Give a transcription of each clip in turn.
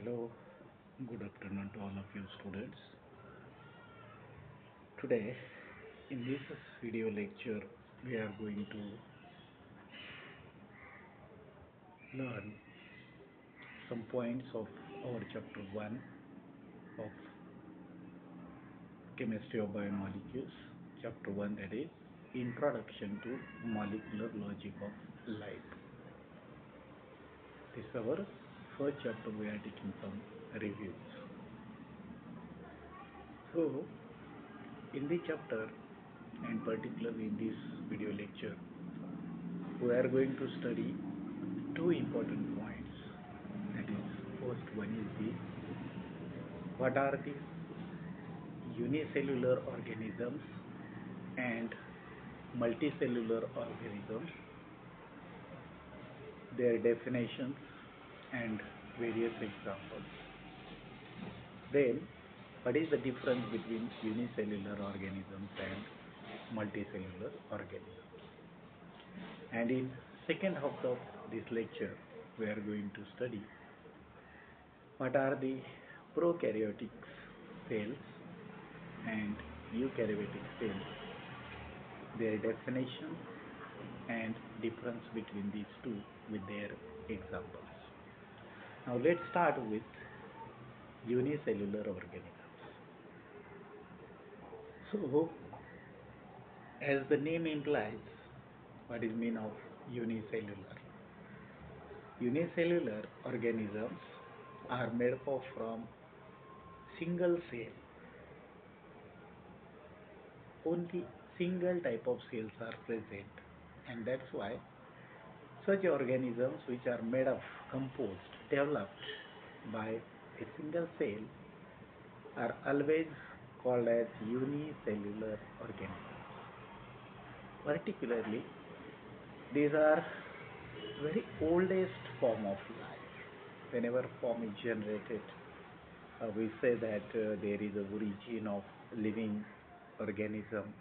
Hello, good afternoon to all of you students. Today, in this video lecture, we are going to learn some points of our chapter 1 of Chemistry of Biomolecules. Chapter 1, that is Introduction to Molecular Logic of Life. This is our first chapter. We are taking some reviews. So, in the chapter, and particularly in this video lecture, we are going to study two important points. That is, first one is what are the unicellular organisms and multicellular organisms, their definitions and various examples. Then, what is the difference between unicellular organisms and multicellular organisms? And in second half of this lecture, we are going to study what are the prokaryotic cells and eukaryotic cells, their definition and difference between these two with their examples. Now let's start with unicellular organisms. So, as the name implies, what is mean of unicellular? Unicellular organisms are made up from single cell. Only single type of cells are present, and that's why such organisms which are made of, composed, developed by a single cell are always called as unicellular organisms. Particularly, these are very oldest form of life. Whenever form is generated, we say that there is a origin of living organism.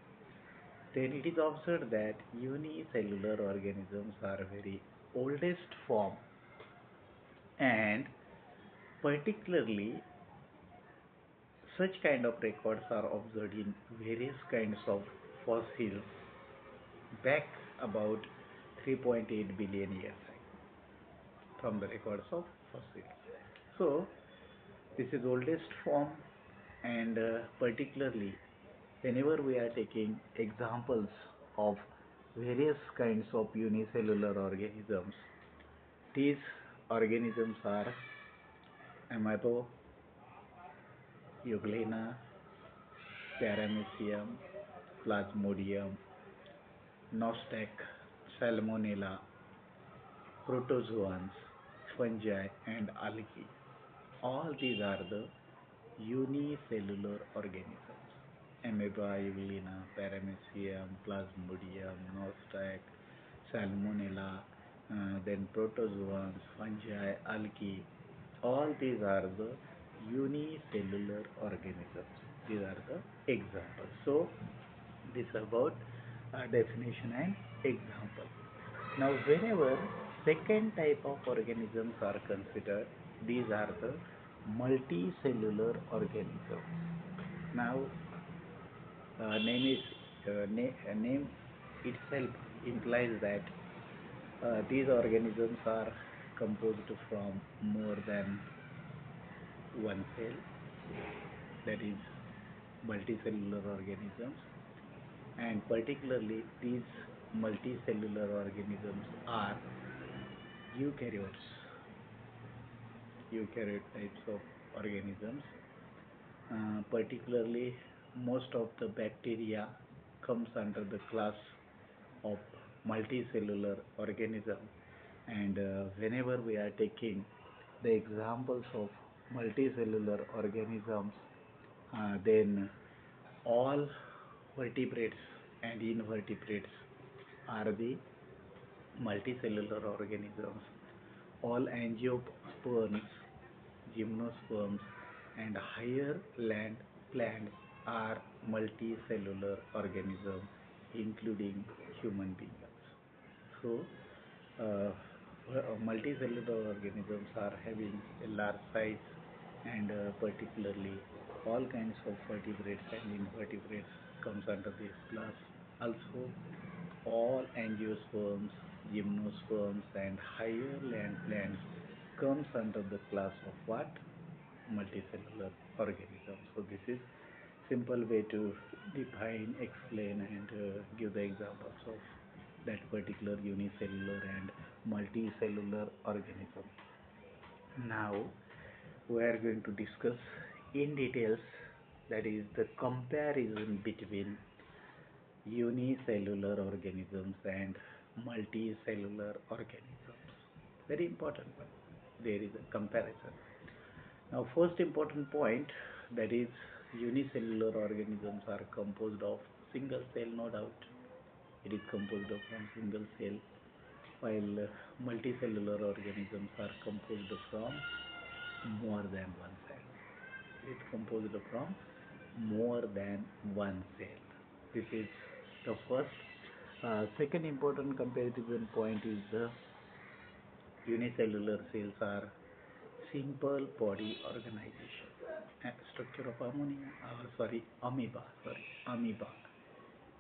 Then it is observed that unicellular organisms are very oldest form, and particularly such kind of records are observed in various kinds of fossils back about 3.8 billion years from the records of fossils. So this is oldest form, and particularly whenever we are taking examples of various kinds of unicellular organisms, these organisms are Amabo, Euglena, Paramecium, Plasmodium, Nostac, Salmonella, protozoans, fungi and algae. All these are the unicellular organisms. Amoeba, Euglena, Paramecium, Plasmodium, Nostac, Salmonella, then protozoans, fungi, algae. All these are the unicellular organisms. These are the examples. So, this is about definition and example. Now, whenever second type of organisms are considered, these are the multicellular organisms. Now, name itself implies that these organisms are composed from more than one cell, that is multicellular organisms, and particularly these multicellular organisms are eukaryotes, eukaryote types of organisms. Particularly most of the bacteria comes under the class of multicellular organism, and whenever we are taking the examples of multicellular organisms, then all vertebrates and invertebrates are the multicellular organisms. All angiosperms, gymnosperms and higher land plants are multicellular organisms, including human beings. So, Multicellular organisms are having a large size and particularly all kinds of vertebrates and invertebrates comes under this class. Also, all angiosperms, gymnosperms and higher land plants comes under the class of what? Multicellular organisms. So this is simple way to define, explain and give the examples of that particular unicellular and multicellular organism. Now we are going to discuss in details, that is the comparison between unicellular organisms and multicellular organisms. Very important one. There is a comparison. Now, first important point, that is unicellular organisms are composed of single cell, no doubt. It is composed of one single cell, while multicellular organisms are composed from more than one cell. It is composed from more than one cell. This is the first. Second important comparison point is the unicellular cells are simple body organization. Structure of amoeba.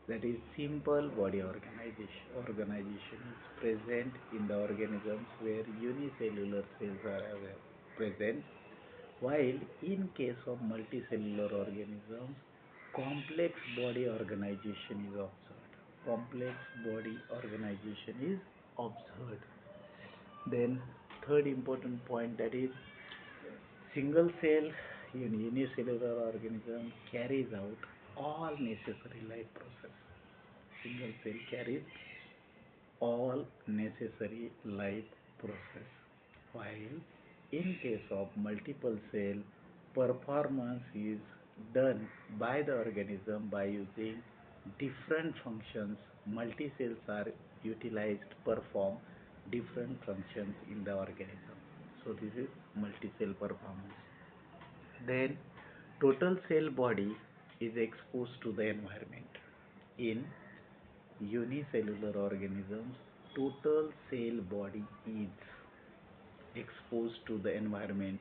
That is simple body organization. Organization is present in the organisms where unicellular cells are present, while in case of multicellular organisms, complex body organization is observed. Complex body organization is observed. Then third important point, that is single cell unicellular organism carries out all necessary life process. Single cell carries all necessary life process, while in case of multiple cell, performance is done by the organism by using different functions. Multi cells are utilized to perform different functions in the organism. So this is multi-cell performance. Then total cell body is exposed to the environment. In unicellular organisms, total cell body is exposed to the environment,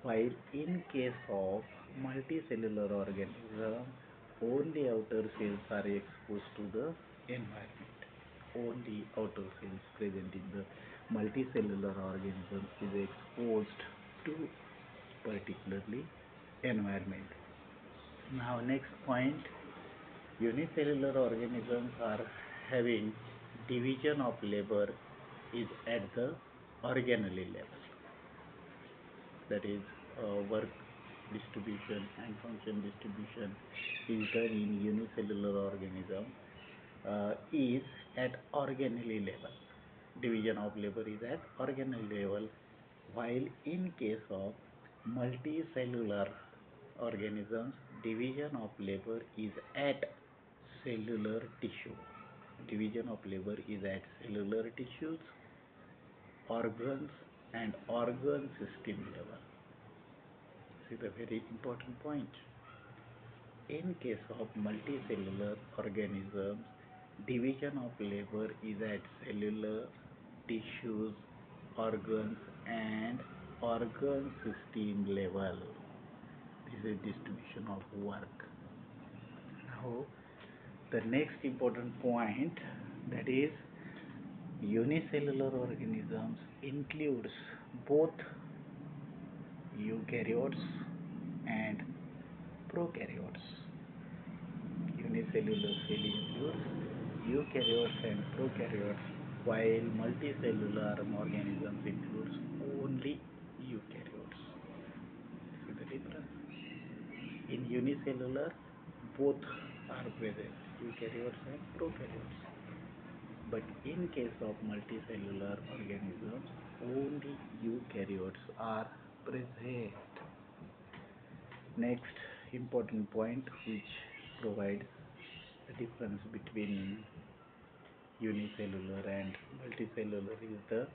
while in case of multicellular organism, only outer cells are exposed to the environment. Only outer cells present in the multicellular organism is exposed to particularly environment. Now next point, unicellular organisms are having division of labor is at the organelle level. That is work distribution and function distribution is done in unicellular organism is at organelle level. Division of labor is at organelle level, while in case of multicellular organisms, division of labor is at cellular tissue. Division of labor is at cellular tissues, organs and organ system level. This is a very important point. In case of multicellular organisms, division of labor is at cellular tissues, organs and organ system level. This is distribution of work. Now the next important point, that is unicellular organisms includes both eukaryotes and prokaryotes. Unicellular cell includes eukaryotes and prokaryotes, while multicellular organisms includes only eukaryotes. See the difference? In unicellular, both are present, eukaryotes and prokaryotes. But in case of multicellular organisms, only eukaryotes are present. Next important point which provides the difference between unicellular and multicellular is the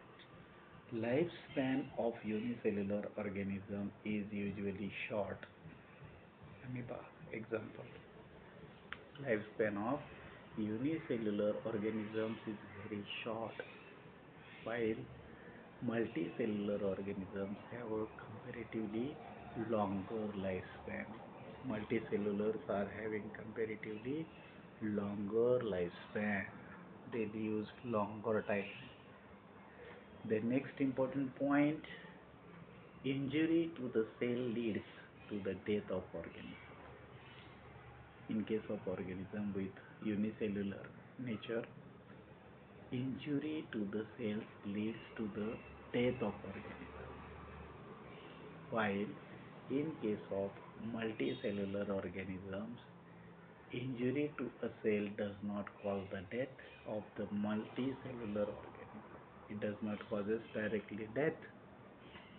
lifespan of unicellular organism is usually short. Amoeba example. Lifespan of unicellular organisms is very short, while multicellular organisms have a comparatively longer lifespan. Multicellulars are having comparatively longer lifespan. They live longer time. The next important point, injury to the cell leads to the death of organism. In case of organism with unicellular nature, injury to the cells leads to the death of organism. While in case of multicellular organisms, injury to a cell does not cause the death of the multicellular organism. It does not causes directly death,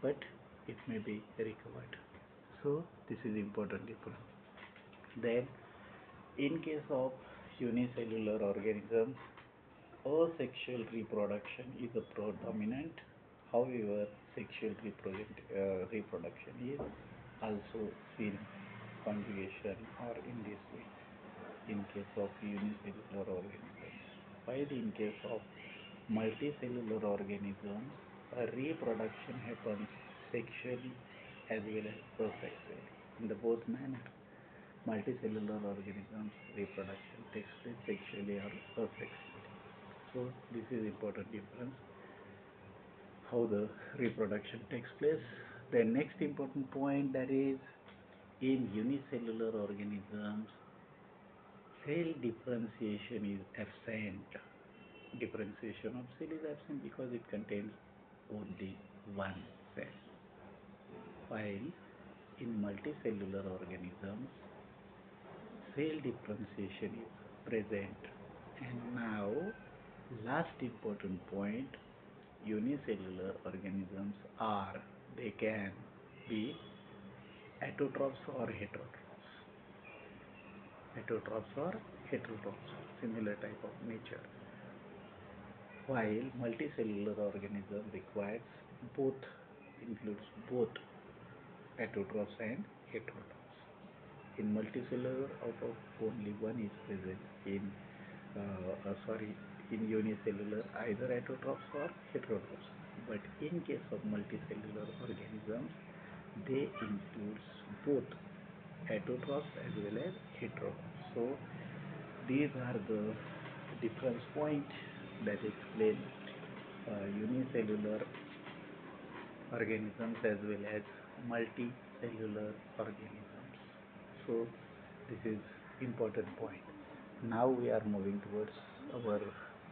but it may be recovered. So this is important difference. Then in case of unicellular organisms, asexual reproduction is a predominant. However, sexual reproduction is also seen conjugation or in this way in case of unicellular organisms. While in case of multicellular organisms, a reproduction happens sexually as well as asexually. In the both manner, multicellular organisms reproduction takes place sexually or asexually. So this is important difference how the reproduction takes place. The next important point, that is in unicellular organisms, cell differentiation is absent. Differentiation of cell is absent because it contains only one cell. While in multicellular organisms, cell differentiation is present. And now, last important point, unicellular organisms they can be autotrophs or heterotrophs. Autotrophs or heterotrophs, similar type of nature. While multicellular organism requires both, includes both autotrophs and heterotrophs. In multicellular, out of only one is present. In unicellular, either autotrophs or heterotrophs. But in case of multicellular organisms, they include both autotrophs as well as heterotrophs. So these are the difference points that explain unicellular organisms as well as multicellular organisms. So this is important point. Now we are moving towards our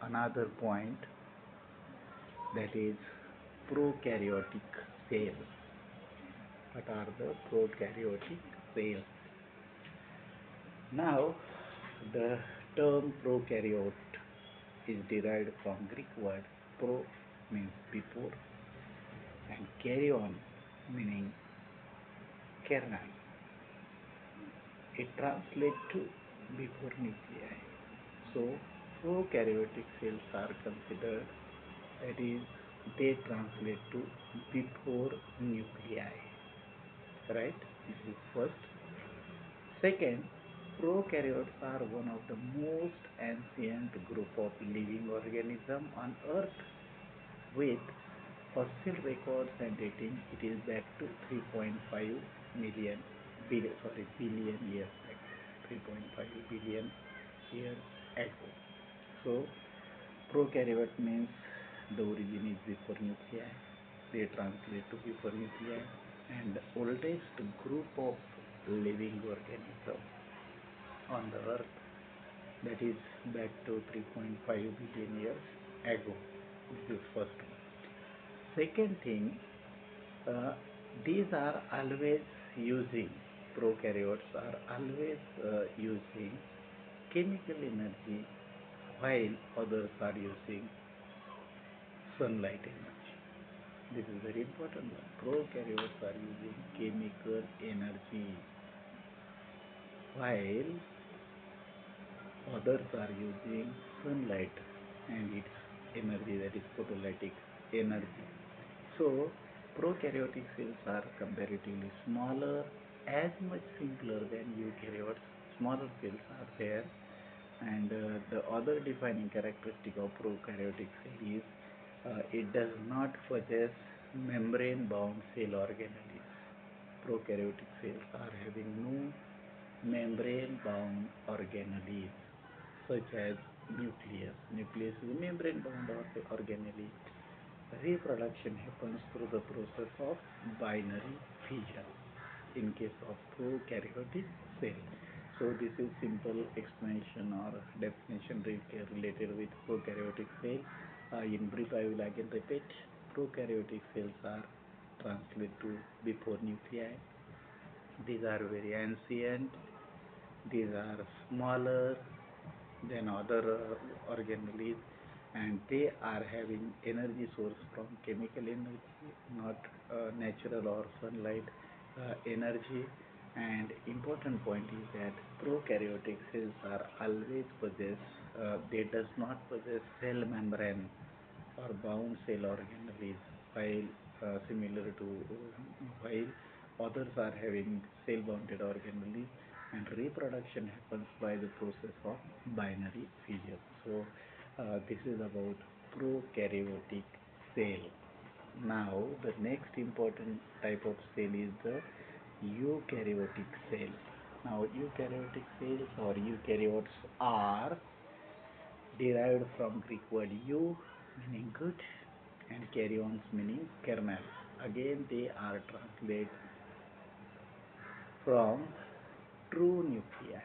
another point, that is prokaryotic cells. What are the prokaryotic cells? Now the term prokaryote is derived from Greek word pro, means before, and karyon meaning kernel. It translates to before nuclei. So prokaryotic cells are considered, that is, they translate to before nuclei. Right? This is first. Second, prokaryotes are one of the most ancient group of living organisms on Earth, with fossil records and dating it is back to 3.5 billion years ago. 3.5 billion years ago. So prokaryote means the origin is before nuclei. They translate to before nuclei, and the oldest group of living organisms on the earth, that is back to 3.5 billion years ago. This is first one. Second thing, these are always using, prokaryotes are always using chemical energy, while others are using sunlight energy. This is very important one. Prokaryotes are using chemical energy, while others are using sunlight and its energy, that is photolytic energy. So prokaryotic cells are comparatively smaller, as much simpler than eukaryotes. Smaller cells are there, and the other defining characteristic of prokaryotic cell is It does not possess membrane-bound cell organelles. Prokaryotic cells are having no membrane-bound organelles, such as nucleus. Nucleus is a membrane-bound organelle. Reproduction happens through the process of binary fission in case of prokaryotic cell. So this is simple explanation or definition related with prokaryotic cell. In brief, I will again repeat. Prokaryotic cells are translated to before nuclei. These are very ancient. These are smaller than other organelles, and they are having energy source from chemical energy, not natural or sunlight energy. And important point is that prokaryotic cells are always possess, they does not possess cell membrane or bound cell organelles, while similar to while others are having cell bounded organelles, and reproduction happens by the process of binary fission. So this is about prokaryotic cell. Now the next important type of cell is the eukaryotic cell. Now eukaryotic cells or eukaryotes are derived from Greek word eu meaning good and karyons meaning kernel. Again they are translated from true nuclei,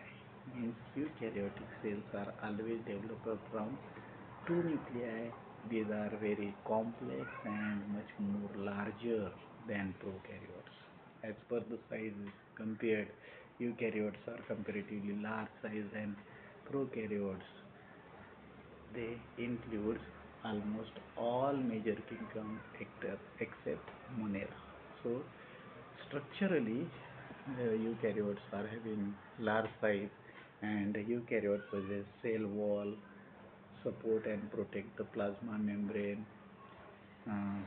means eukaryotic cells are always developed from two nuclei. These are very complex and much more larger than prokaryotes. As per the size compared, eukaryotes are comparatively large size and prokaryotes, they include almost all major kingdom except Monera. So structurally, eukaryotes are having large size, and eukaryote possess cell wall, support and protect the plasma membrane,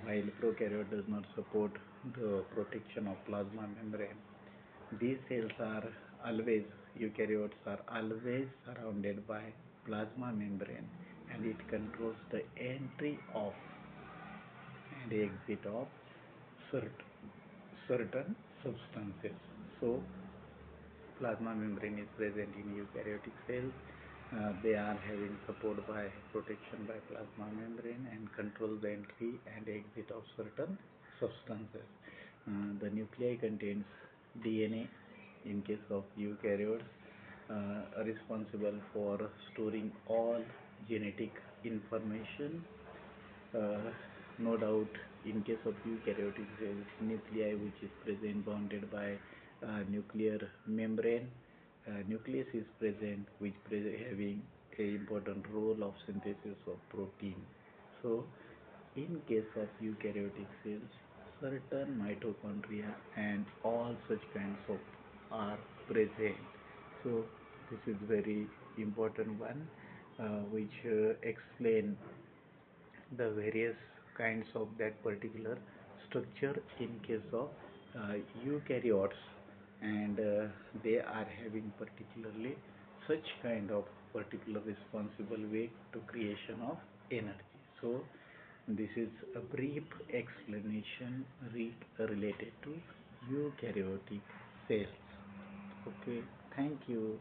while prokaryote does not support the protection of plasma membrane. These cells are always, eukaryotes are always surrounded by plasma membrane, and it controls the entry of and exit of certain substances. So plasma membrane is present in eukaryotic cells. They are having support by protection by plasma membrane and control the entry and exit of certain substances. The nuclei contains DNA in case of eukaryotes, responsible for storing all genetic information. Uh, no doubt, in case of eukaryotic cells, nuclei which is present bounded by nuclear membrane, nucleus is present, which having a important role of synthesis of protein. So in case of eukaryotic cells, certain mitochondria and all such kinds of are present. So this is very important one, which explain the various kinds of that particular structure in case of eukaryotes, and they are having particularly such kind of particular responsible way to creation of energy. So this is a brief explanation related to eukaryotic cells. Okay, thank you.